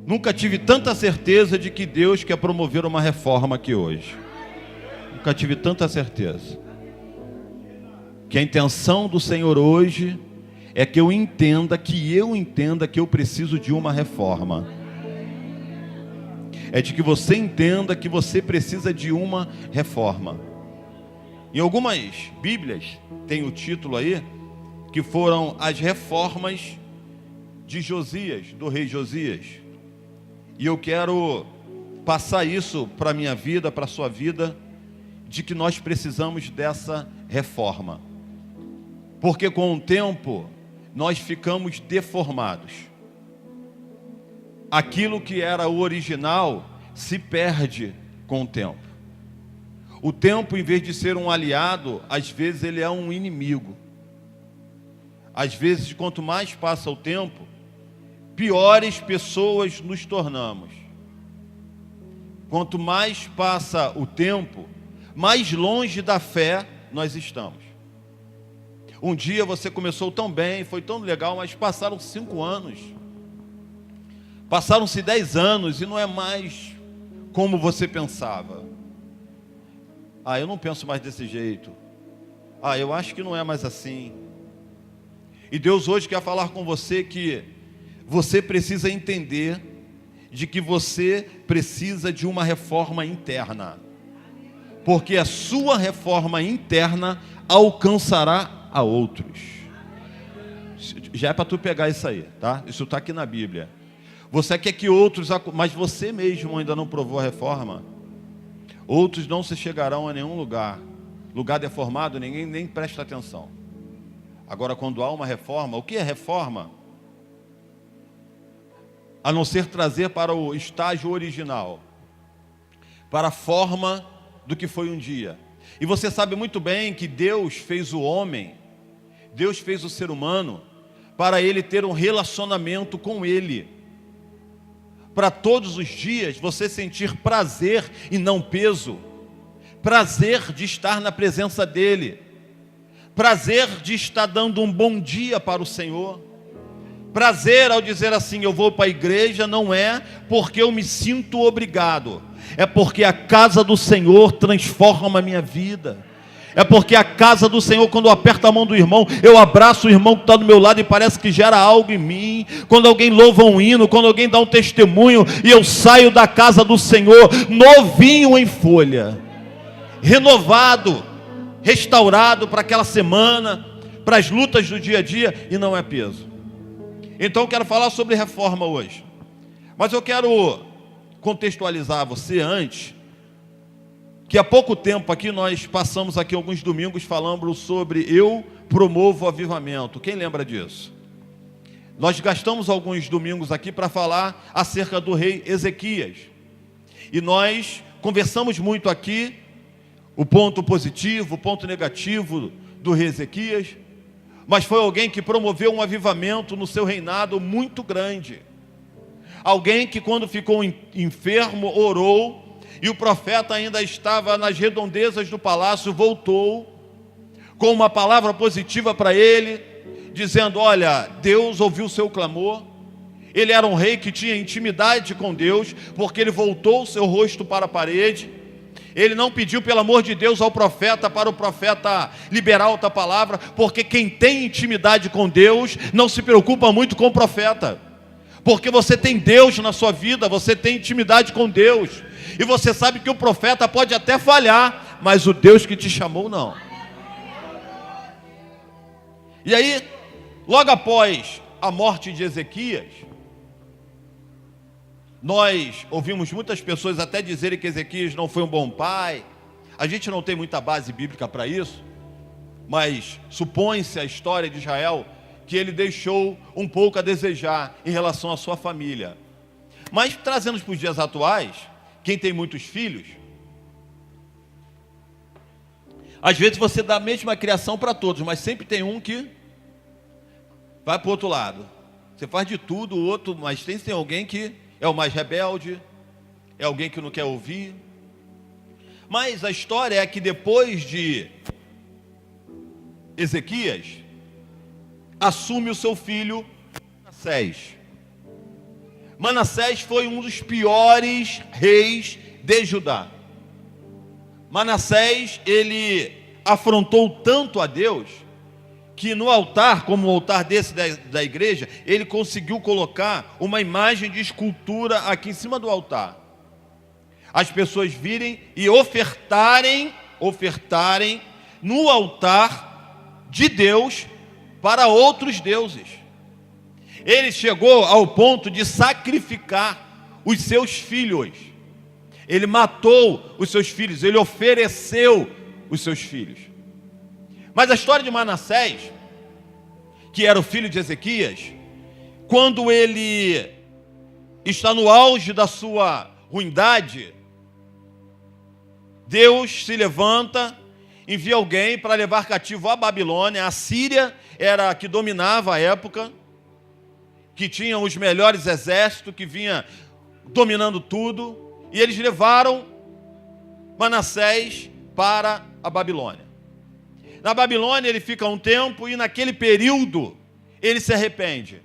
Nunca tive tanta certeza de que Deus quer promover uma reforma aqui hoje. Nunca tive tanta certeza. Que a intenção do Senhor hoje é que eu entenda que eu preciso de uma reforma. É de que você entenda que você precisa de uma reforma. Em algumas Bíblias tem o título aí, que foram as reformas de Josias, do rei Josias. E eu quero passar isso para a minha vida, para a sua vida, de que nós precisamos dessa reforma. Porque com o tempo, nós ficamos deformados. Aquilo que era o original se perde com o tempo. O tempo, em vez de ser um aliado, às vezes ele é um inimigo. Às vezes, quanto mais passa o tempo, piores pessoas nos tornamos. Quanto mais passa o tempo, mais longe da fé nós estamos. Um dia você começou tão bem, foi tão legal, mas passaram 5 anos. Passaram-se 10 anos e não é mais como você pensava. Eu não penso mais desse jeito. Eu acho que não é mais assim. E Deus hoje quer falar com você que você precisa entender de que você precisa de uma reforma interna. Porque a sua reforma interna alcançará a outros. Já é para tu pegar isso aí, tá? Isso está aqui na Bíblia. Você quer que outros, mas você mesmo ainda não provou a reforma. Outros não se chegarão a nenhum lugar. Lugar deformado, ninguém nem presta atenção. Agora, quando há uma reforma, o que é reforma? A não ser trazer para o estágio original, para a forma do que foi um dia. E você sabe muito bem que Deus fez o homem, Deus fez o ser humano, para ele ter um relacionamento com Ele. Para todos os dias você sentir prazer e não peso. Prazer de estar na presença dEle. Prazer de estar dando um bom dia para o Senhor. Prazer ao dizer assim, eu vou para a igreja, não é porque eu me sinto obrigado. É porque a casa do Senhor transforma a minha vida. É porque a casa do Senhor, quando eu aperto a mão do irmão, eu abraço o irmão que está do meu lado e parece que gera algo em mim. Quando alguém louva um hino, quando alguém dá um testemunho, e eu saio da casa do Senhor, novinho em folha, renovado, restaurado para aquela semana, para as lutas do dia a dia, e não é peso. Então eu quero falar sobre reforma hoje. Mas eu quero contextualizar você antes, que há pouco tempo aqui nós passamos aqui alguns domingos falando sobre eu promovo avivamento. Quem lembra disso? Nós gastamos alguns domingos aqui para falar acerca do rei Ezequias. E nós conversamos muito aqui o ponto positivo, o ponto negativo do rei Ezequias. Mas foi alguém que promoveu um avivamento no seu reinado muito grande. Alguém que quando ficou enfermo, orou, e o profeta ainda estava nas redondezas do palácio, voltou com uma palavra positiva para ele, dizendo, olha, Deus ouviu o seu clamor. Ele era um rei que tinha intimidade com Deus, porque ele voltou o seu rosto para a parede. Ele não pediu, pelo amor de Deus, ao profeta, para o profeta liberar outra palavra, porque quem tem intimidade com Deus, não se preocupa muito com o profeta, porque você tem Deus na sua vida, você tem intimidade com Deus, e você sabe que o profeta pode até falhar, mas o Deus que te chamou, não. E aí, logo após a morte de Ezequias, nós ouvimos muitas pessoas até dizerem que Ezequias não foi um bom pai. A gente não tem muita base bíblica para isso, mas supõe-se a história de Israel que ele deixou um pouco a desejar em relação à sua família. Mas trazendo para os dias atuais, quem tem muitos filhos, às vezes você dá a mesma criação para todos, mas sempre tem um que vai para o outro lado. Você faz de tudo, o outro, mas tem alguém que é o mais rebelde, é alguém que não quer ouvir. Mas a história é que depois de Ezequias, assume o seu filho Manassés. Manassés foi um dos piores reis de Judá. Manassés, ele afrontou tanto a Deus, que no altar, como o altar desse da igreja, ele conseguiu colocar uma imagem de escultura aqui em cima do altar. As pessoas virem e ofertarem no altar de Deus para outros deuses. Ele chegou ao ponto de sacrificar os seus filhos. Ele matou os seus filhos, ele ofereceu os seus filhos. Mas a história de Manassés, que era o filho de Ezequias, quando ele está no auge da sua ruindade, Deus se levanta, envia alguém para levar cativo a Babilônia. A Síria era a que dominava a época, que tinha os melhores exércitos, que vinha dominando tudo, e eles levaram Manassés para a Babilônia. Na Babilônia ele fica um tempo, e naquele período ele se arrepende.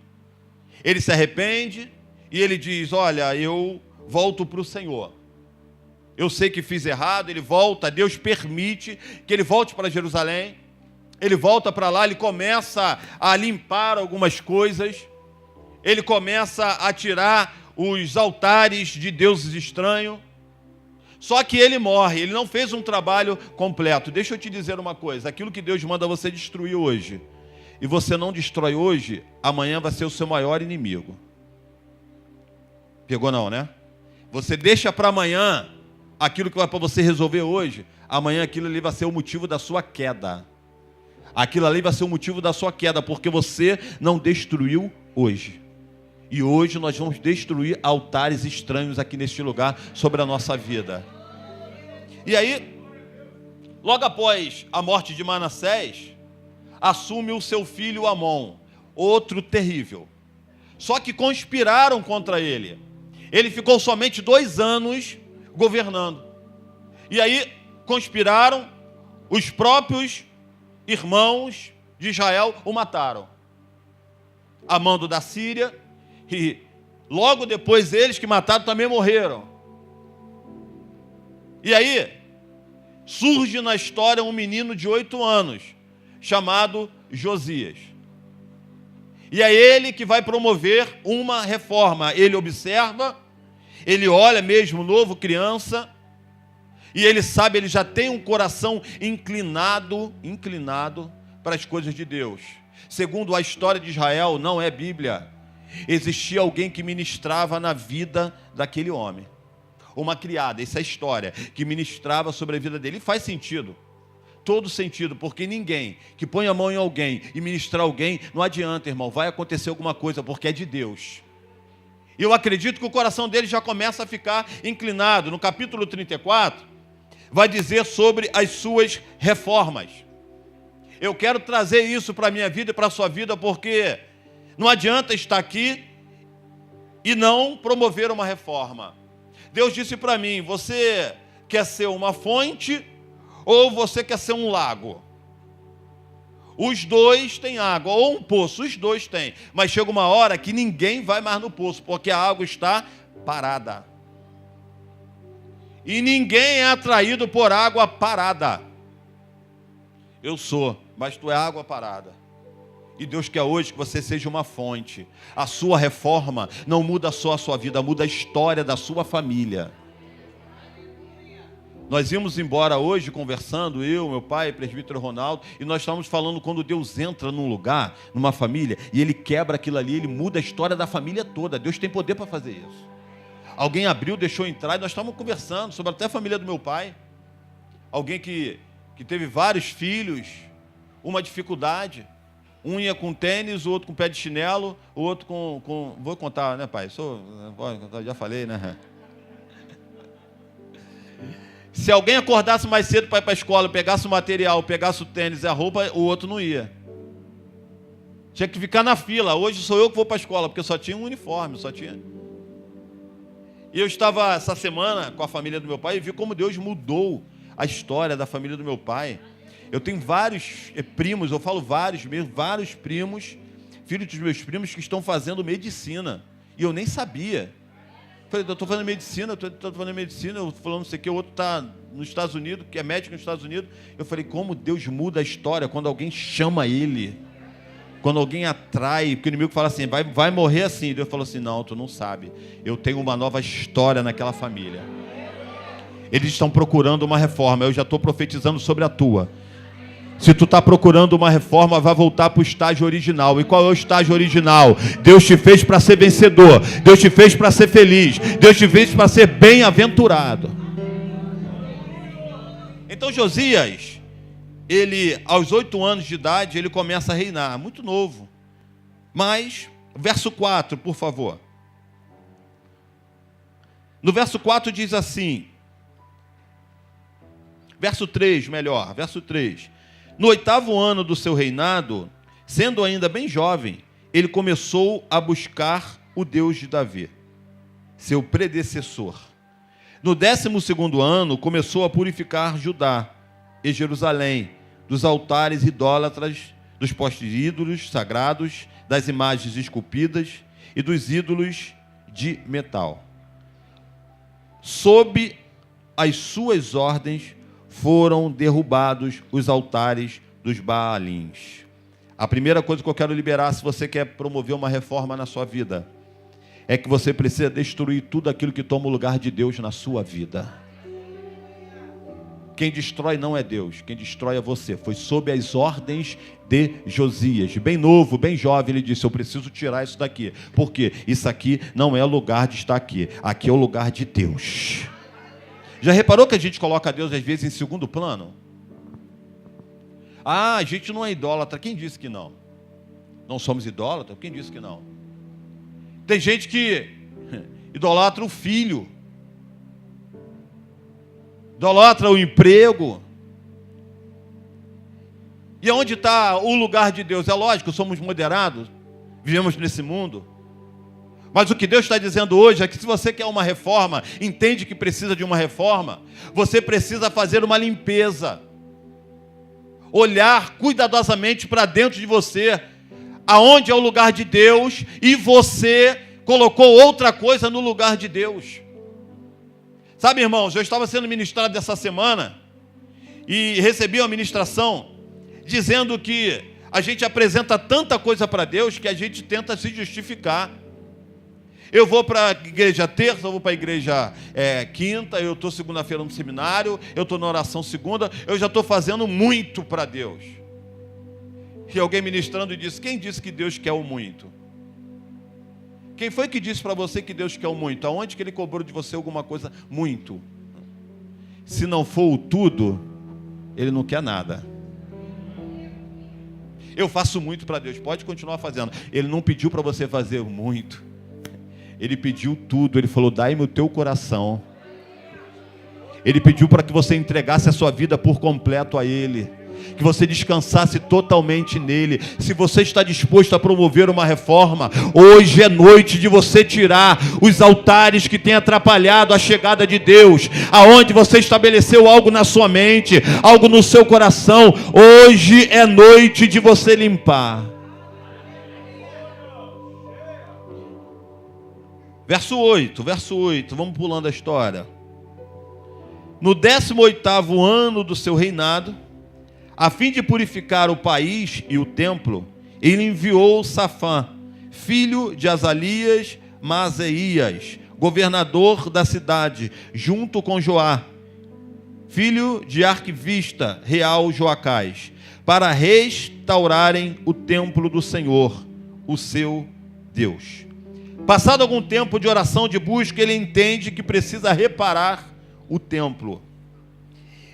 Ele se arrepende e ele diz: olha, eu volto para o Senhor. Eu sei que fiz errado. Ele volta, Deus permite que ele volte para Jerusalém. Ele volta para lá, ele começa a limpar algumas coisas. Ele começa a tirar os altares de deuses estranhos. Só que ele morre, ele não fez um trabalho completo. Deixa eu te dizer uma coisa: aquilo que Deus manda você destruir hoje, e você não destrói hoje, amanhã vai ser o seu maior inimigo. Pegou não, né? Você deixa para amanhã aquilo que vai para você resolver hoje, amanhã aquilo ali vai ser o motivo da sua queda. Aquilo ali vai ser o motivo da sua queda, porque você não destruiu hoje. E hoje nós vamos destruir altares estranhos aqui neste lugar sobre a nossa vida. E aí, logo após a morte de Manassés, assume o seu filho Amon, outro terrível. Só que conspiraram contra ele. Ele ficou somente 2 anos governando. E aí conspiraram, os próprios irmãos de Israel o mataram, a mando da Síria. E logo depois eles que mataram também morreram. E aí surge na história um menino de 8 anos, chamado Josias. E é ele que vai promover uma reforma. Ele observa, ele olha mesmo novo, criança, e ele sabe, ele já tem um coração inclinado para as coisas de Deus. Segundo a história de Israel, não é Bíblia, existia alguém que ministrava na vida daquele homem. Uma criada, essa é a história, que ministrava sobre a vida dele. E faz sentido, todo sentido, porque ninguém que põe a mão em alguém e ministrar alguém, não adianta, irmão, vai acontecer alguma coisa, porque é de Deus. E eu acredito que o coração dele já começa a ficar inclinado. No capítulo 34, vai dizer sobre as suas reformas. Eu quero trazer isso para a minha vida e para a sua vida, porque não adianta estar aqui e não promover uma reforma. Deus disse para mim: você quer ser uma fonte ou você quer ser um lago? Os dois têm água, ou um poço, os dois têm. Mas chega uma hora que ninguém vai mais no poço, porque a água está parada. E ninguém é atraído por água parada. Eu sou, mas tu é água parada. E Deus quer hoje que você seja uma fonte. A sua reforma não muda só a sua vida, muda a história da sua família. Nós íamos embora hoje conversando, eu, meu pai, presbítero Ronaldo, e nós estávamos falando quando Deus entra num lugar, numa família, e Ele quebra aquilo ali, Ele muda a história da família toda. Deus tem poder para fazer isso. Alguém abriu, deixou entrar, e nós estávamos conversando sobre até a família do meu pai. Alguém que teve vários filhos, uma dificuldade. Um ia com tênis, o outro com pé de chinelo, o outro com... Vou contar, né, pai? Já falei, né? Se alguém acordasse mais cedo para ir para a escola, pegasse o material, pegasse o tênis e a roupa, o outro não ia. Tinha que ficar na fila. Hoje sou eu que vou para a escola, porque só tinha um uniforme, só tinha. E eu estava essa semana com a família do meu pai e vi como Deus mudou a história da família do meu pai. Eu tenho vários primos, eu falo vários mesmo, vários primos, filhos dos meus primos que estão fazendo medicina. E eu nem sabia. Falei, eu estou fazendo medicina, eu falando não sei o que, o outro está nos Estados Unidos, que é médico nos Estados Unidos. Eu falei, como Deus muda a história quando alguém chama ele, quando alguém atrai, porque o inimigo fala assim, vai morrer assim. Deus falou assim, não, tu não sabe, eu tenho uma nova história naquela família. Eles estão procurando uma reforma, eu já estou profetizando sobre a tua. Se tu está procurando uma reforma, vai voltar para o estágio original. E qual é o estágio original? Deus te fez para ser vencedor. Deus te fez para ser feliz. Deus te fez para ser bem-aventurado. Então Josias, ele aos 8 anos de idade, ele começa a reinar. Muito novo. Mas, verso 4, por favor. No verso 4 diz assim. Verso 3, melhor. Verso 3. No 8º ano do seu reinado, sendo ainda bem jovem, ele começou a buscar o Deus de Davi, seu predecessor. No 12º ano, começou a purificar Judá e Jerusalém dos altares idólatras, dos postes ídolos sagrados, das imagens esculpidas e dos ídolos de metal. Sob as suas ordens, foram derrubados os altares dos Baalins. A primeira coisa que eu quero liberar, se você quer promover uma reforma na sua vida, é que você precisa destruir tudo aquilo que toma o lugar de Deus na sua vida. Quem destrói não é Deus, quem destrói é você. Foi sob as ordens de Josias. Bem novo, bem jovem, ele disse, eu preciso tirar isso daqui. Por quê? Isso aqui não é lugar de estar aqui. Aqui é o lugar de Deus. Já reparou que a gente coloca Deus às vezes em segundo plano? Ah, a gente não é idólatra. Quem disse que não? Não somos idólatras? Quem disse que não? Tem gente que idolatra o filho, idolatra o emprego. E onde está o lugar de Deus? É lógico, somos moderados, vivemos nesse mundo. Mas o que Deus está dizendo hoje é que se você quer uma reforma, entende que precisa de uma reforma, você precisa fazer uma limpeza. Olhar cuidadosamente para dentro de você, aonde é o lugar de Deus, e você colocou outra coisa no lugar de Deus. Sabe, irmãos, eu estava sendo ministrado essa semana, e recebi uma ministração, dizendo que a gente apresenta tanta coisa para Deus, que a gente tenta se justificar. Eu vou para a igreja terça, eu vou para a igreja quinta, eu estou segunda-feira no seminário, eu estou na oração segunda, eu já estou fazendo muito para Deus. E alguém ministrando disse, quem disse que Deus quer o muito? Quem foi que disse para você que Deus quer o muito? Aonde que Ele cobrou de você alguma coisa muito? Se não for o tudo, Ele não quer nada. Eu faço muito para Deus, pode continuar fazendo. Ele não pediu para você fazer muito. Ele pediu tudo, ele falou, dai-me o teu coração. Ele pediu para que você entregasse a sua vida por completo a Ele, que você descansasse totalmente nele. Se você está disposto a promover uma reforma, hoje é noite de você tirar os altares que têm atrapalhado a chegada de Deus, aonde você estabeleceu algo na sua mente, algo no seu coração. Hoje é noite de você limpar. Verso 8, vamos pulando a história. No 18º ano do seu reinado, a fim de purificar o país e o templo, ele enviou Safã, filho de Azalias Maaseias, governador da cidade, junto com Joá, filho de arquivista real Joacás, para restaurarem o templo do Senhor, o seu Deus. Passado algum tempo de oração, de busca, ele entende que precisa reparar o templo.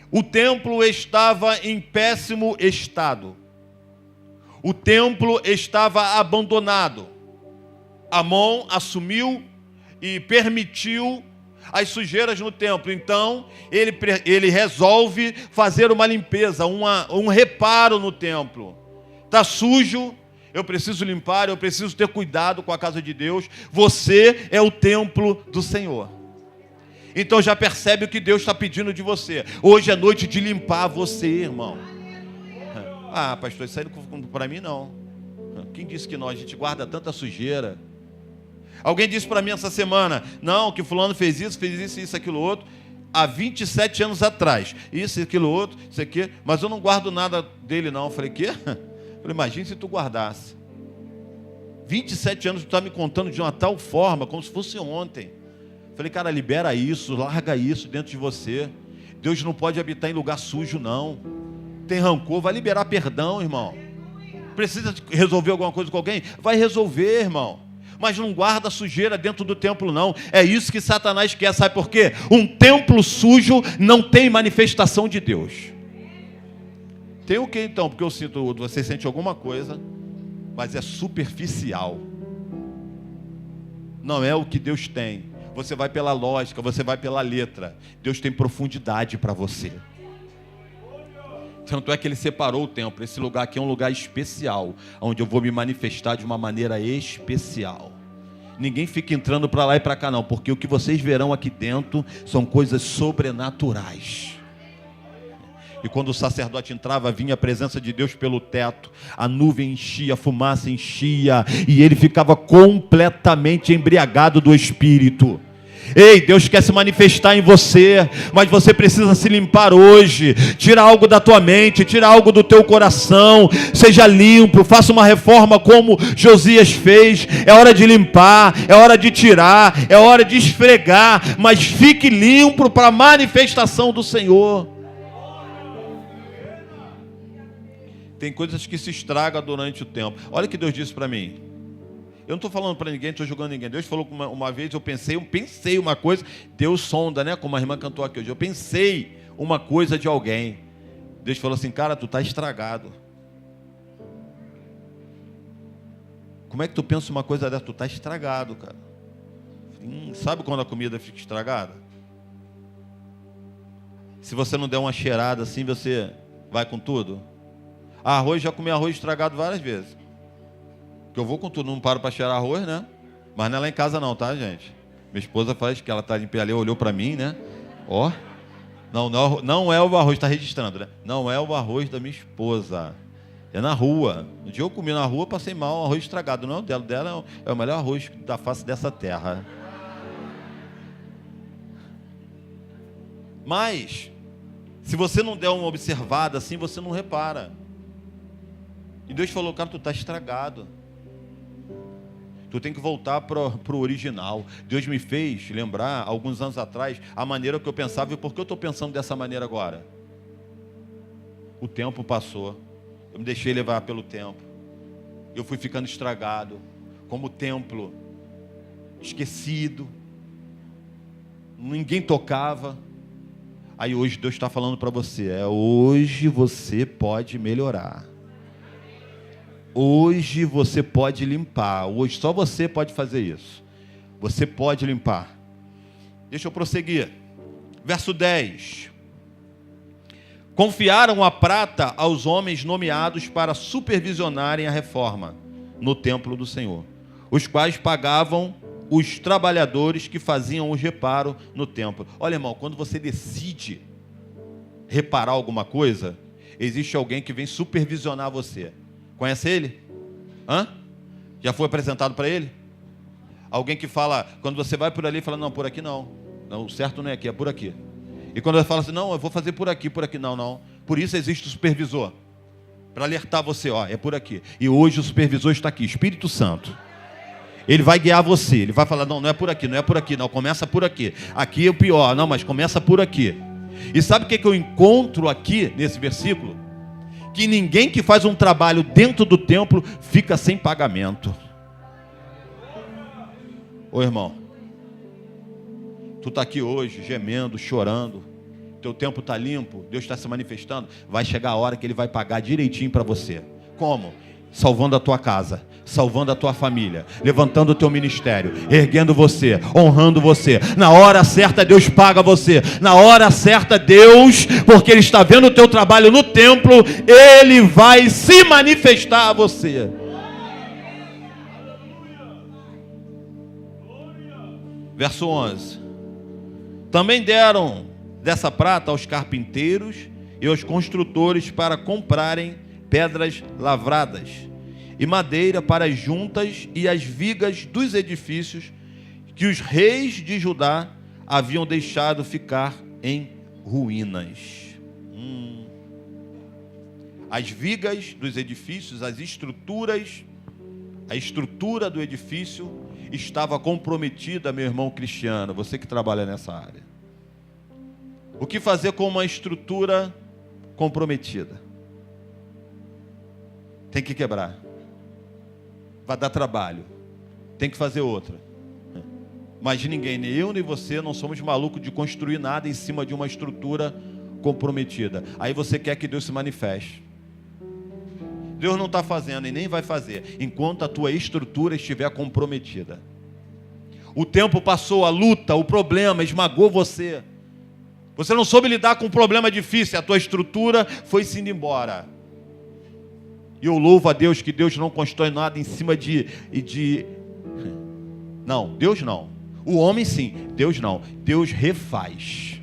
O templo estava em péssimo estado. O templo estava abandonado. Amon assumiu e permitiu as sujeiras no templo. Então, ele resolve fazer uma limpeza, um reparo no templo. Está sujo. Eu preciso limpar, eu preciso ter cuidado com a casa de Deus. Você é o templo do Senhor. Então já percebe o que Deus está pedindo de você. Hoje é noite de limpar você, irmão. Ah, pastor, isso aí não para mim não. Quem disse que não? A gente guarda tanta sujeira. Alguém disse para mim essa semana, não, que fulano fez isso, aquilo outro, há 27 anos atrás. Isso, aquilo outro, isso aqui, mas eu não guardo nada dele não. Eu falei, quê? Eu falei, imagine se tu guardasse. 27 anos tu está me contando de uma tal forma, como se fosse ontem. Eu falei, cara, libera isso, larga isso dentro de você. Deus não pode habitar em lugar sujo, não. Tem rancor, vai liberar perdão, irmão. Precisa resolver alguma coisa com alguém? Vai resolver, irmão. Mas não guarda sujeira dentro do templo, não. É isso que Satanás quer, sabe por quê? Um templo sujo não tem manifestação de Deus. Tem o que então? Porque eu sinto, você sente alguma coisa, mas é superficial. Não é o que Deus tem. Você vai pela lógica, você vai pela letra. Deus tem profundidade para você. Tanto é que Ele separou o templo. Esse lugar aqui é um lugar especial, onde eu vou me manifestar de uma maneira especial. Ninguém fica entrando para lá e para cá não, porque o que vocês verão aqui dentro são coisas sobrenaturais. E quando o sacerdote entrava, vinha a presença de Deus pelo teto, a nuvem enchia, a fumaça enchia, e ele ficava completamente embriagado do Espírito. Ei, Deus quer se manifestar em você, mas você precisa se limpar hoje. Tira algo da tua mente, tira algo do teu coração, seja limpo, faça uma reforma como Josias fez. É hora de limpar, é hora de tirar, é hora de esfregar, mas fique limpo para a manifestação do Senhor. Tem coisas que se estragam durante o tempo. Olha o que Deus disse para mim. Eu não estou falando para ninguém, não estou julgando ninguém. Deus falou uma vez, eu pensei uma coisa. Deus sonda, né? Como a irmã cantou aqui hoje. Eu pensei uma coisa de alguém. Deus falou assim, cara, tu está estragado. Como é que tu pensa uma coisa dessa? Tu está estragado, cara. Sabe quando a comida fica estragada? Se você não der uma cheirada assim, você vai com tudo? Arroz, já comi arroz estragado várias vezes. Eu vou com tudo, não paro para cheirar arroz, né? Mas não é lá em casa não, tá, gente? Minha esposa faz, que ela está em pé ali, olhou para mim, né? Ó, não é o arroz, está registrando, né? Não é o arroz da minha esposa. É na rua. Um dia eu comi na rua, passei mal, um arroz estragado. Não é o dela, dela é o melhor arroz da face dessa terra. Mas, se você não der uma observada assim, você não repara. E Deus falou, cara, tu está estragado. Tu tem que voltar para o original. Deus me fez lembrar, alguns anos atrás, a maneira que eu pensava. E por que eu estou pensando dessa maneira agora? O tempo passou. Eu me deixei levar pelo tempo. Eu fui ficando estragado. Como templo. Esquecido. Ninguém tocava. Aí hoje Deus está falando para você. Hoje você pode melhorar. Hoje você pode limpar. Hoje só você pode fazer isso. Você pode limpar. Deixa eu prosseguir. Verso 10. Confiaram a prata aos homens nomeados para supervisionarem a reforma no templo do Senhor, os quais pagavam os trabalhadores que faziam o reparo no templo. Olha, irmão, quando você decide reparar alguma coisa, existe alguém que vem supervisionar você. Conhece ele? Hã? Já foi apresentado para ele? Alguém que fala, quando você vai por ali, fala, não, por aqui não. Não, o certo não é aqui, é por aqui. E quando ele fala assim, não, eu vou fazer por aqui, não. Por isso existe o supervisor. Para alertar você, ó, é por aqui. E hoje o supervisor está aqui, Espírito Santo. Ele vai guiar você, ele vai falar, não é por aqui, não, começa por aqui. Aqui é o pior, não, mas começa por aqui. E sabe o que eu encontro aqui nesse versículo? Que ninguém que faz um trabalho dentro do templo fica sem pagamento. Ô irmão, tu está aqui hoje gemendo, chorando, teu tempo está limpo, Deus está se manifestando, vai chegar a hora que Ele vai pagar direitinho para você. Como? Salvando a tua casa, salvando a tua família, levantando o teu ministério, erguendo você, honrando você. Na hora certa Deus paga você. Na hora certa Deus, porque Ele está vendo o teu trabalho no templo, Ele vai se manifestar a você. Verso 11. Também deram dessa prata aos carpinteiros e aos construtores para comprarem pedras lavradas e madeira para as juntas e as vigas dos edifícios que os reis de Judá haviam deixado ficar em ruínas. As vigas dos edifícios, as estruturas, a estrutura do edifício estava comprometida, meu irmão cristiano, você que trabalha nessa área. O que fazer com uma estrutura comprometida? Tem que quebrar. Vai dar trabalho. Tem que fazer outra. Mas ninguém, nem eu nem você, não somos malucos de construir nada em cima de uma estrutura comprometida. Aí você quer que Deus se manifeste. Deus não está fazendo e nem vai fazer enquanto a tua estrutura estiver comprometida. O tempo passou, a luta, o problema esmagou você. Você não soube lidar com um problema difícil, a tua estrutura foi se indo embora. E eu louvo a Deus que Deus não constrói nada em cima de... Não, Deus não. O homem sim, Deus não. Deus refaz.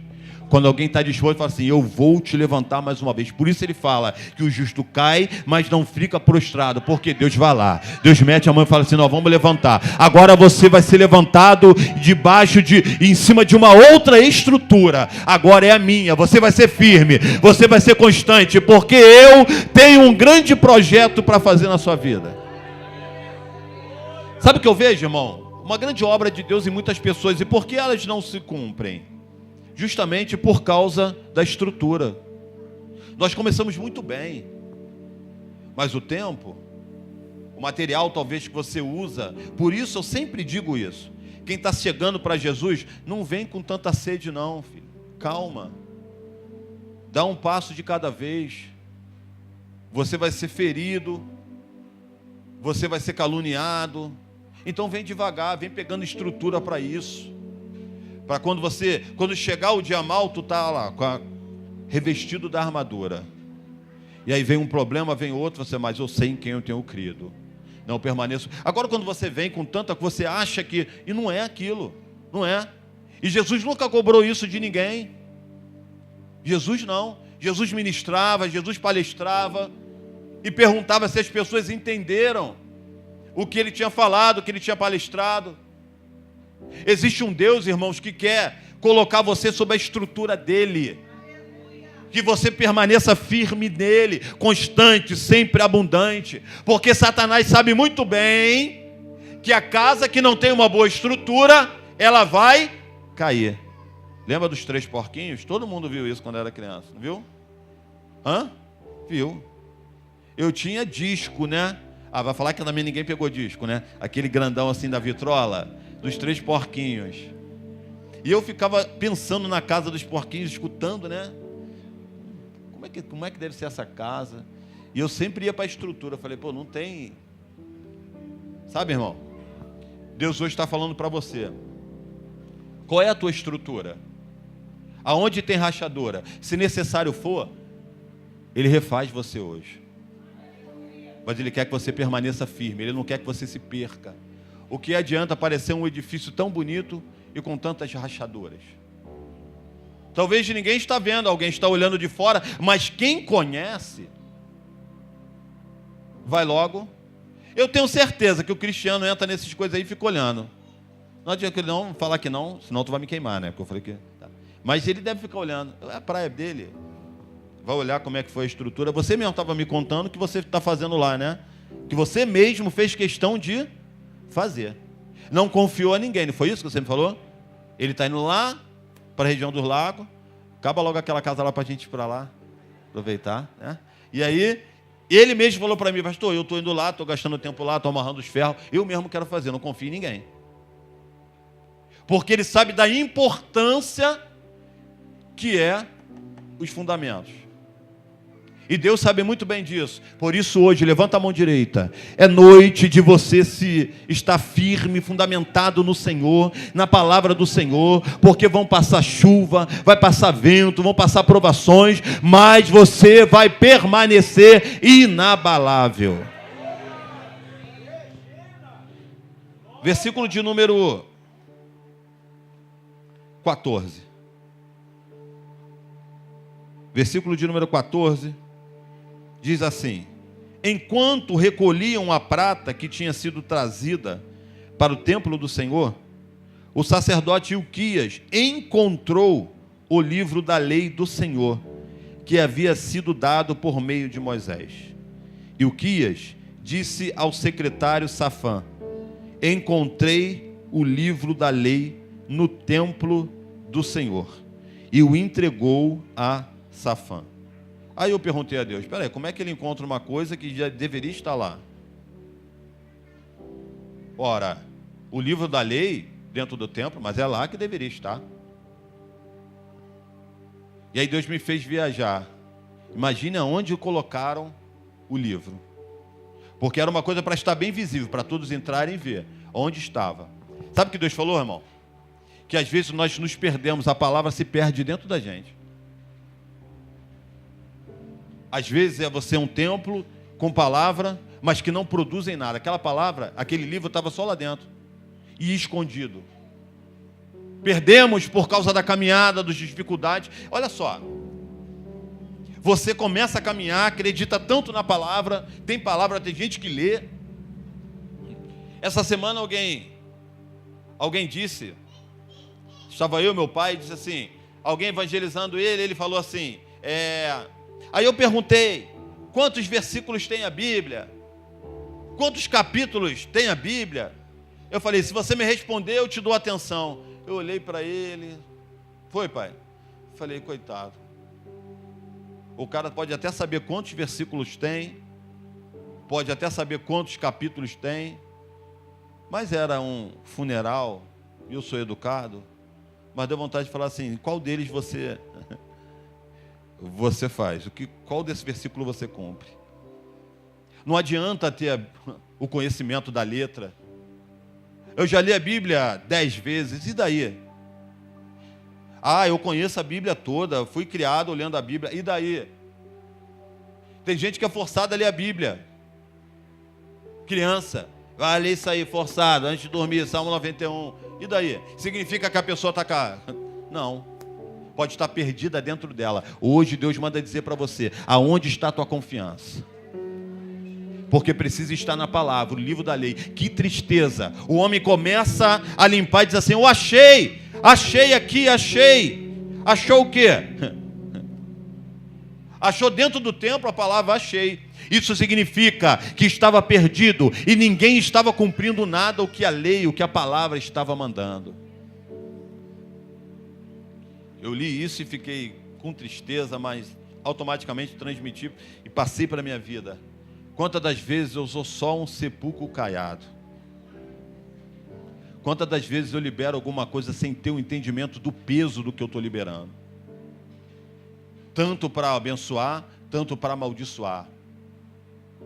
Quando alguém está disposto, fala assim, eu vou te levantar mais uma vez. Por isso ele fala que o justo cai, mas não fica prostrado, porque Deus vai lá. Deus mete a mão e fala assim, nós vamos levantar. Agora você vai ser levantado em cima de uma outra estrutura. Agora é a minha, você vai ser firme, você vai ser constante, porque eu tenho um grande projeto para fazer na sua vida. Sabe o que eu vejo, irmão? Uma grande obra de Deus em muitas pessoas. E por que elas não se cumprem? Justamente por causa da estrutura. Nós começamos muito bem, mas o tempo, o material talvez que você usa, por isso eu sempre digo isso, quem está chegando para Jesus, não vem com tanta sede não, filho, calma, dá um passo de cada vez, você vai ser ferido, você vai ser caluniado, então vem devagar, vem pegando estrutura para isso. Para quando chegar o dia mal, tu está lá, revestido da armadura. E aí vem um problema, vem outro, mas eu sei em quem eu tenho crido. Não permaneço. Agora quando você vem com tanta que você acha que... E não é aquilo, não é. E Jesus nunca cobrou isso de ninguém. Jesus não. Jesus ministrava, Jesus palestrava. E perguntava se as pessoas entenderam o que ele tinha falado, o que ele tinha palestrado. Existe um Deus, irmãos, que quer colocar você sob a estrutura dele. Que você permaneça firme nele, constante, sempre abundante. Porque Satanás sabe muito bem que a casa que não tem uma boa estrutura, ela vai cair. Lembra dos 3 porquinhos? Todo mundo viu isso quando era criança, não viu? Viu? Eu tinha disco, né? Vai falar que também ninguém pegou disco, né? Aquele grandão assim da vitrola, dos 3 porquinhos. E eu ficava pensando na casa dos porquinhos, escutando, né? Como é que deve ser essa casa? E eu sempre ia para a estrutura. Falei, não tem... Sabe, irmão? Deus hoje está falando para você. Qual é a tua estrutura? Aonde tem rachadura? Se necessário for, Ele refaz você hoje. Mas Ele quer que você permaneça firme. Ele não quer que você se perca. O que adianta parecer um edifício tão bonito e com tantas rachaduras? Talvez ninguém está vendo, alguém está olhando de fora, mas quem conhece, vai logo. Eu tenho certeza que o cristiano entra nessas coisas aí e fica olhando. Não adianta ele não falar que não, senão tu vai me queimar, né? Porque eu falei que... Tá. Mas ele deve ficar olhando. É a praia dele. Vai olhar como é que foi a estrutura. Você mesmo estava me contando que você está fazendo lá, né? Que você mesmo fez questão de fazer. Não confiou a ninguém, não foi isso que você me falou? Ele está indo lá para a região dos lagos. Acaba logo aquela casa lá para a gente ir para lá. Aproveitar, né? E aí, ele mesmo falou para mim, pastor, eu estou indo lá, estou gastando tempo lá, estou amarrando os ferros. Eu mesmo quero fazer, não confio em ninguém. Porque ele sabe da importância que é os fundamentos. E Deus sabe muito bem disso. Por isso hoje, levanta a mão direita. É noite de você se estar firme, fundamentado no Senhor, na palavra do Senhor, porque vão passar chuva, vai passar vento, vão passar provações, mas você vai permanecer inabalável. Versículo de número 14. Versículo de número 14. Diz assim: enquanto recolhiam a prata que tinha sido trazida para o templo do Senhor, o sacerdote Ilquias encontrou o livro da lei do Senhor, que havia sido dado por meio de Moisés. Ilquias disse ao secretário Safã: encontrei o livro da lei no templo do Senhor, e o entregou a Safã. Aí eu perguntei a Deus: espera aí, como é que ele encontra uma coisa que já deveria estar lá? Ora, o livro da lei dentro do templo, mas é lá que deveria estar. E aí Deus me fez viajar. Imagine aonde colocaram o livro. Porque era uma coisa para estar bem visível, para todos entrarem e ver onde estava. Sabe o que Deus falou, irmão? Que às vezes nós nos perdemos, a palavra se perde dentro da gente. Às vezes é você um templo com palavra, mas que não produzem nada. Aquela palavra, aquele livro estava só lá dentro e escondido. Perdemos por causa da caminhada, das dificuldades. Olha só, você começa a caminhar, acredita tanto na palavra, tem gente que lê. Essa semana alguém disse, estava eu e meu pai, disse assim, alguém evangelizando ele falou assim, aí eu perguntei, quantos versículos tem a Bíblia? Quantos capítulos tem a Bíblia? Eu falei, se você me responder, eu te dou atenção. Eu olhei para ele, foi, pai? Falei, coitado. O cara pode até saber quantos versículos tem, pode até saber quantos capítulos tem, mas era um funeral, e eu sou educado, mas deu vontade de falar assim, qual deles você faz? Qual desse versículo você cumpre? Não adianta ter o conhecimento da letra. Eu já li a Bíblia 10 vezes, e daí? Eu conheço a Bíblia toda, fui criado lendo a Bíblia, e daí? Tem gente que é forçada a ler a Bíblia. Criança, vai ler isso aí, forçado, antes de dormir, Salmo 91, e daí? Significa que a pessoa está cá? Não, pode estar perdida dentro dela. Hoje Deus manda dizer para você, aonde está a tua confiança? Porque precisa estar na palavra, o livro da lei. Que tristeza, o homem começa a limpar e diz assim, eu achei aqui, achou o quê? Achou dentro do templo a palavra achei. Isso significa que estava perdido e ninguém estava cumprindo nada o que a lei, o que a palavra estava mandando. Eu li isso e fiquei com tristeza, mas automaticamente transmiti e passei para a minha vida. Quantas das vezes eu sou só um sepulcro caiado? Quantas das vezes eu libero alguma coisa sem ter o entendimento do peso do que eu estou liberando? Tanto para abençoar, tanto para amaldiçoar.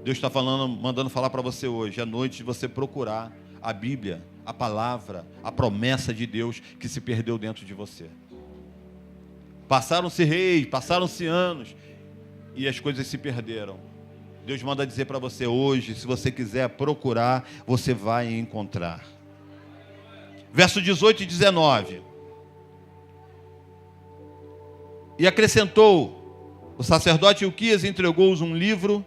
Deus está mandando falar para você hoje, à noite, de você procurar a Bíblia, a palavra, a promessa de Deus que se perdeu dentro de você. Passaram-se reis, passaram-se anos e as coisas se perderam. Deus manda dizer para você hoje, se você quiser procurar, você vai encontrar. Verso 18 e 19. E acrescentou, o sacerdote Ilquias entregou-os um livro,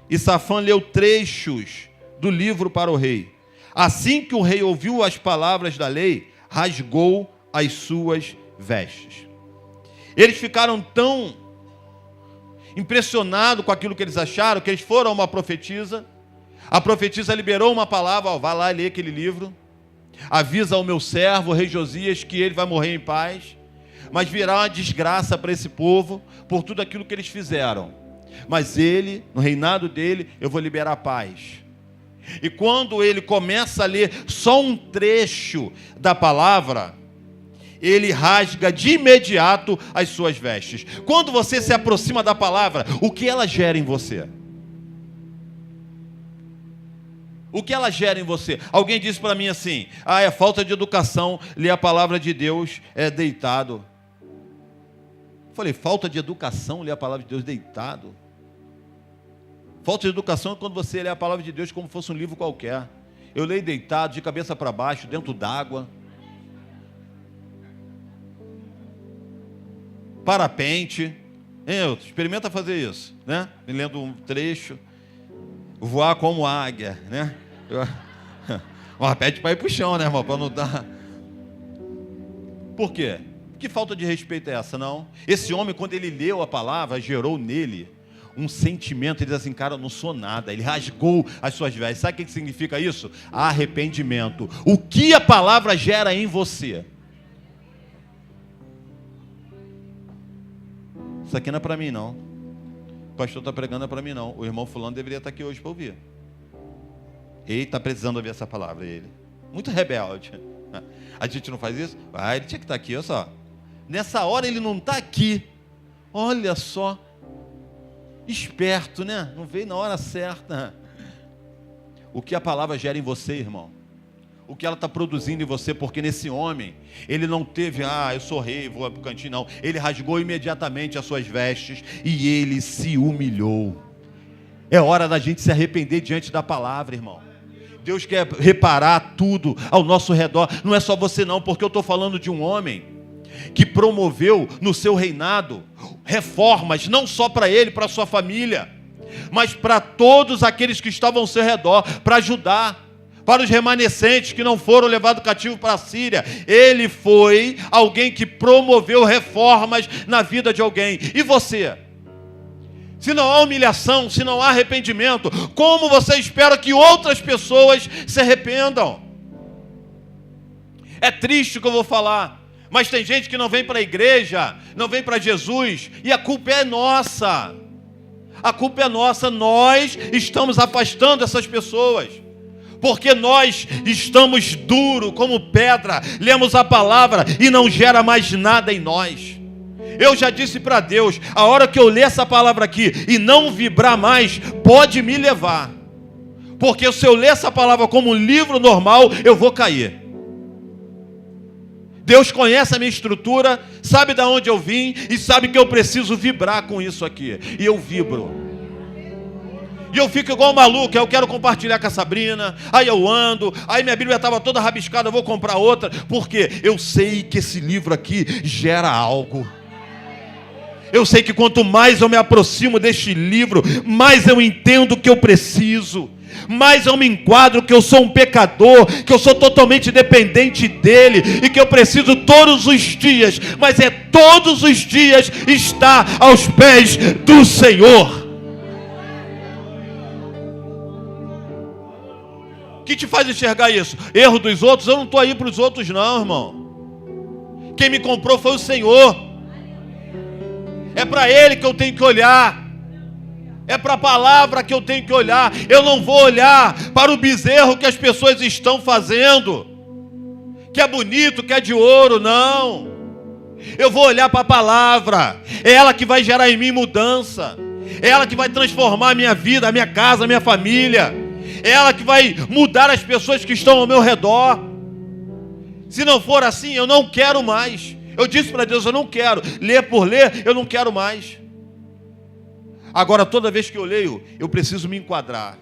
e Safã leu trechos do livro para o rei. Assim que o rei ouviu as palavras da lei, rasgou as suas vestes. Eles ficaram tão impressionados com aquilo que eles acharam, que eles foram a uma profetisa. A profetisa liberou uma palavra, vai lá ler aquele livro, avisa ao meu servo, o rei Josias, que ele vai morrer em paz, mas virá uma desgraça para esse povo, por tudo aquilo que eles fizeram. Mas ele, no reinado dele, eu vou liberar a paz. E quando ele começa a ler só um trecho da palavra, ele rasga de imediato as suas vestes. Quando você se aproxima da palavra, o que ela gera em você? O que ela gera em você? Alguém disse para mim assim, é falta de educação, ler a palavra de Deus deitado. Eu falei, falta de educação, ler a palavra de Deus deitado? Falta de educação é quando você lê a palavra de Deus como fosse um livro qualquer. Eu leio deitado, de cabeça para baixo, dentro d'água. Parapente. Experimenta fazer isso, né? Lendo um trecho. voar como águia, né? Mas pede para ir pro chão, né, irmão? Para não dar. Por quê? Que falta de respeito é essa, não? Esse homem, quando ele leu a palavra, gerou nele um sentimento. Ele diz assim: cara, eu não sou nada. Ele rasgou as suas vestes. Sabe o que significa isso? Arrependimento. O que a palavra gera em você? Isso aqui não é para mim, não. O pastor está pregando, é para mim, não. O irmão fulano deveria estar aqui hoje para ouvir. Ele está precisando ouvir essa palavra, ele. Muito rebelde. A gente não faz isso? Ah, ele tinha que estar aqui, olha só. Nessa hora ele não está aqui. Olha só. Esperto, né? Não veio na hora certa. O que a palavra gera em você, irmão? O que ela está produzindo em você? Porque nesse homem, ele não teve, eu sou rei, vou para o cantinho, não. Ele rasgou imediatamente as suas vestes e ele se humilhou. É hora da gente se arrepender diante da palavra, irmão. Deus quer reparar tudo ao nosso redor. Não é só você não, porque eu estou falando de um homem que promoveu no seu reinado reformas, não só para ele, para a sua família, mas para todos aqueles que estavam ao seu redor, para ajudar, para os remanescentes que não foram levados cativo para a Síria. Ele foi alguém que promoveu reformas na vida de alguém. E você? Se não há humilhação, se não há arrependimento, como você espera que outras pessoas se arrependam? É triste o que eu vou falar, mas tem gente que não vem para a igreja, não vem para Jesus, e a culpa é nossa. A culpa é nossa, nós estamos afastando essas pessoas, porque nós estamos duros como pedra, lemos a palavra e não gera mais nada em nós. Eu já disse para Deus, a hora que eu ler essa palavra aqui e não vibrar mais, pode me levar. Porque se eu ler essa palavra como um livro normal, eu vou cair. Deus conhece a minha estrutura, sabe de onde eu vim e sabe que eu preciso vibrar com isso aqui. E eu vibro. E eu fico igual um maluco, eu quero compartilhar com a Sabrina, aí eu ando, aí minha Bíblia estava toda rabiscada, eu vou comprar outra, porque eu sei que esse livro aqui gera algo. Eu sei que quanto mais eu me aproximo deste livro, mais eu entendo que eu preciso, mais eu me enquadro que eu sou um pecador, que eu sou totalmente dependente dele e que eu preciso todos os dias, mas é todos os dias estar aos pés do Senhor. O que te faz enxergar isso? Erro dos outros? Eu não estou aí para os outros não, irmão. Quem me comprou foi o Senhor. É para Ele que eu tenho que olhar. É para a palavra que eu tenho que olhar. Eu não vou olhar para o bezerro que as pessoas estão fazendo, que é bonito, que é de ouro, não. Eu vou olhar para a palavra. É ela que vai gerar em mim mudança. É ela que vai transformar a minha vida, a minha casa, a minha família. É ela que vai mudar as pessoas que estão ao meu redor. Se não for assim, eu não quero mais. Eu disse para Deus, eu não quero. Ler por ler, eu não quero mais. Agora, toda vez que eu leio, eu preciso me enquadrar.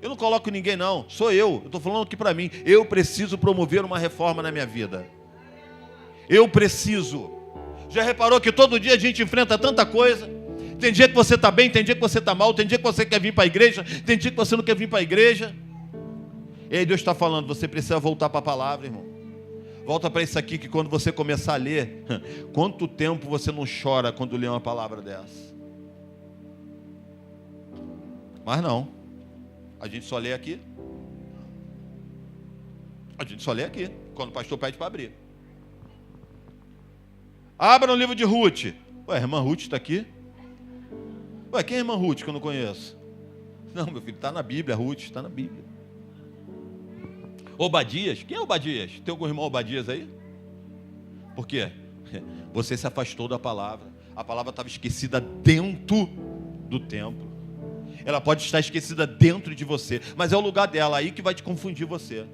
Eu não coloco ninguém não, sou eu. Eu estou falando aqui para mim. Eu preciso promover uma reforma na minha vida. Eu preciso. Já reparou que todo dia a gente enfrenta tanta coisa? Tem dia que você está bem, tem dia que você está mal, tem dia que você quer vir para a igreja, tem dia que você não quer vir para a igreja. E aí Deus está falando, você precisa voltar para a palavra, irmão. Volta para isso aqui, que quando você começar a ler, quanto tempo você não chora quando lê uma palavra dessa? Mas não, a gente só lê aqui. A gente só lê aqui, quando o pastor pede para abrir. Abra no livro de Ruth. Ué, a irmã Ruth está aqui? Ué, quem é a irmã Ruth que eu não conheço? Não, meu filho, está na Bíblia, Ruth, está na Bíblia. Obadias, quem é Obadias? Tem algum irmão Obadias aí? Por quê? Você se afastou da palavra. A palavra estava esquecida dentro do templo. Ela pode estar esquecida dentro de você, mas é o lugar dela aí que vai te confundir você.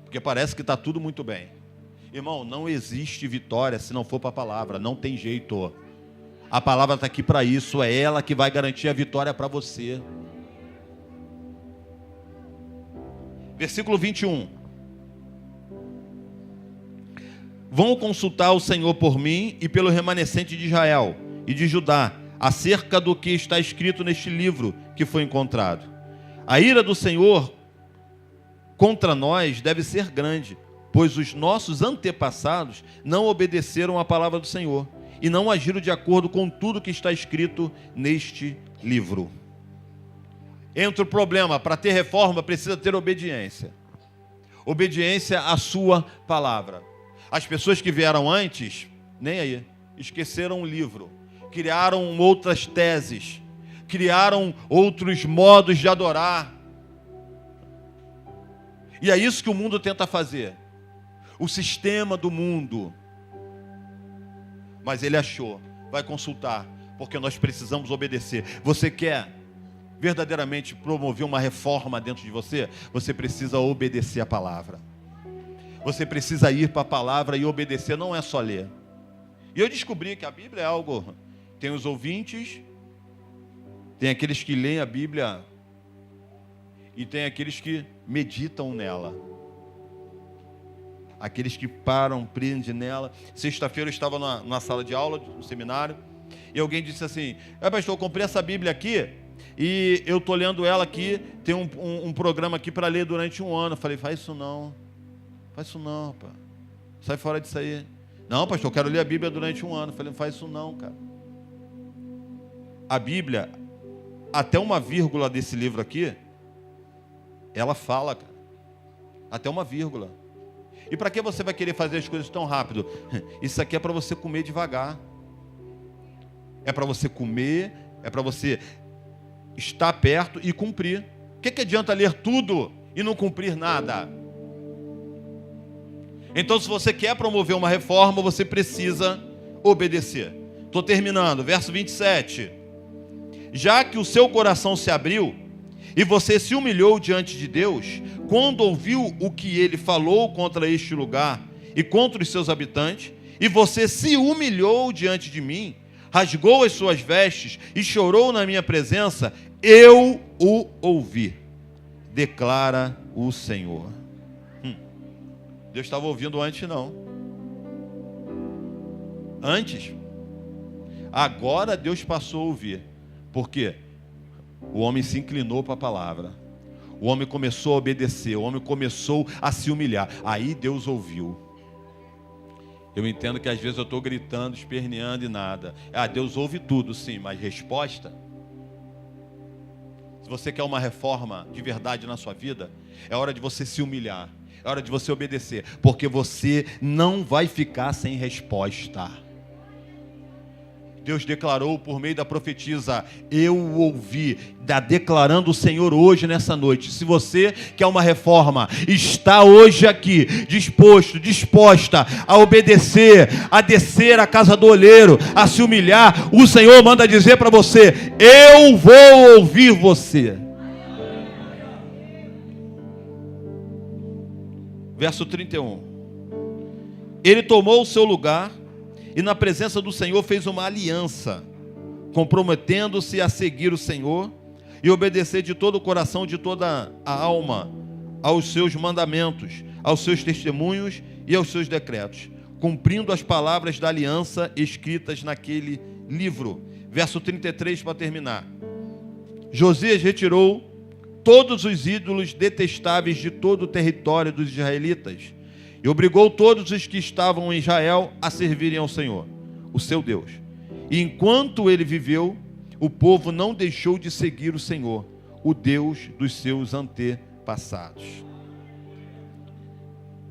Porque parece que está tudo muito bem. Irmão, não existe vitória se não for para a palavra, não tem jeito. A palavra está aqui para isso, é ela que vai garantir a vitória para você. Versículo 21. Vão consultar o Senhor por mim e pelo remanescente de Israel e de Judá, acerca do que está escrito neste livro, que foi encontrado. A ira do Senhor contra nós deve ser grande, pois os nossos antepassados não obedeceram à palavra do Senhor e não agiram de acordo com tudo que está escrito neste livro. Entra o problema: para ter reforma precisa ter obediência. Obediência à sua palavra. As pessoas que vieram antes, nem aí, esqueceram o livro, criaram outras teses, criaram outros modos de adorar. E é isso que o mundo tenta fazer, o sistema do mundo. Mas ele achou, vai consultar, porque nós precisamos obedecer. Você quer verdadeiramente promover uma reforma dentro de você? Você precisa obedecer a palavra. Você precisa ir para a palavra e obedecer, não é só ler. E eu descobri que a Bíblia é algo... Tem os ouvintes, tem aqueles que leem a Bíblia e tem aqueles que meditam nela. Aqueles que param, prendem nela. Sexta-feira eu estava na sala de aula, no seminário, e alguém disse assim: pastor, eu comprei essa Bíblia aqui e eu estou lendo ela aqui, tem um programa aqui para ler durante um ano. Eu falei: faz isso não, rapaz. Sai fora disso aí. Não, pastor, eu quero ler a Bíblia durante um ano. Eu falei: não faz isso não, cara. A Bíblia, até uma vírgula desse livro aqui, ela fala, cara. Até uma vírgula. E para que você vai querer fazer as coisas tão rápido? Isso aqui é para você comer devagar. É para você comer, é para você estar perto e cumprir. O que adianta ler tudo e não cumprir nada? Então, se você quer promover uma reforma, você precisa obedecer. Estou terminando, verso 27. Já que o seu coração se abriu e você se humilhou diante de Deus, quando ouviu o que ele falou contra este lugar e contra os seus habitantes, e você se humilhou diante de mim, rasgou as suas vestes e chorou na minha presença, eu o ouvi, declara o Senhor. Deus estava ouvindo antes, não. Antes. Agora Deus passou a ouvir. Por quê? O homem se inclinou para a palavra. O homem começou a obedecer. O homem começou a se humilhar. Aí Deus ouviu. Eu entendo que às vezes eu estou gritando, esperneando e nada. Deus ouve tudo, sim, mas resposta? Se você quer uma reforma de verdade na sua vida, é hora de você se humilhar. É hora de você obedecer. Porque você não vai ficar sem resposta. Deus declarou por meio da profetisa: eu o ouvi, declarando o Senhor hoje nessa noite. Se você quer uma reforma, está hoje aqui, disposta a obedecer, a descer à casa do olheiro, a se humilhar, o Senhor manda dizer para você: eu vou ouvir você. Verso 31. Ele tomou o seu lugar e na presença do Senhor fez uma aliança, comprometendo-se a seguir o Senhor e obedecer de todo o coração, de toda a alma, aos seus mandamentos, aos seus testemunhos e aos seus decretos, cumprindo as palavras da aliança escritas naquele livro. Verso 33 para terminar. Josias retirou todos os ídolos detestáveis de todo o território dos israelitas e obrigou todos os que estavam em Israel a servirem ao Senhor, o seu Deus. E enquanto ele viveu, o povo não deixou de seguir o Senhor, o Deus dos seus antepassados.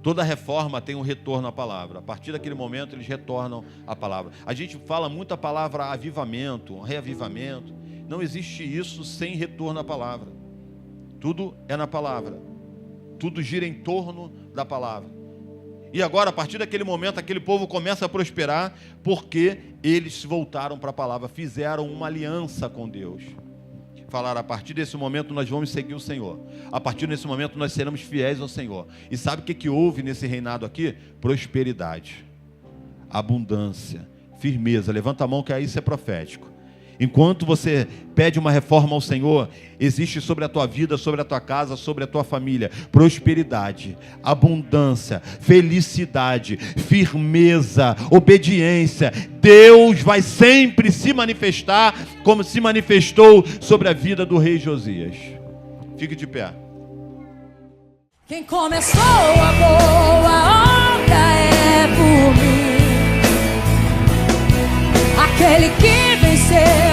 Toda reforma tem um retorno à palavra. A partir daquele momento eles retornam à palavra. A gente fala muito a palavra avivamento, reavivamento. Não existe isso sem retorno à palavra. Tudo é na palavra. Tudo gira em torno da palavra. E agora, a partir daquele momento, aquele povo começa a prosperar porque eles se voltaram para a palavra, fizeram uma aliança com Deus. Falaram: a partir desse momento nós vamos seguir o Senhor. A partir desse momento nós seremos fiéis ao Senhor. E sabe o que houve nesse reinado aqui? Prosperidade, abundância, firmeza. Levanta a mão que aí isso é profético. Enquanto você pede uma reforma ao Senhor, existe sobre a tua vida, sobre a tua casa, sobre a tua família, prosperidade, abundância, felicidade, firmeza, obediência. Deus vai sempre se manifestar como se manifestou sobre a vida do rei Josias. Fique de pé. Quem começou a boa obra é por mim, aquele que venceu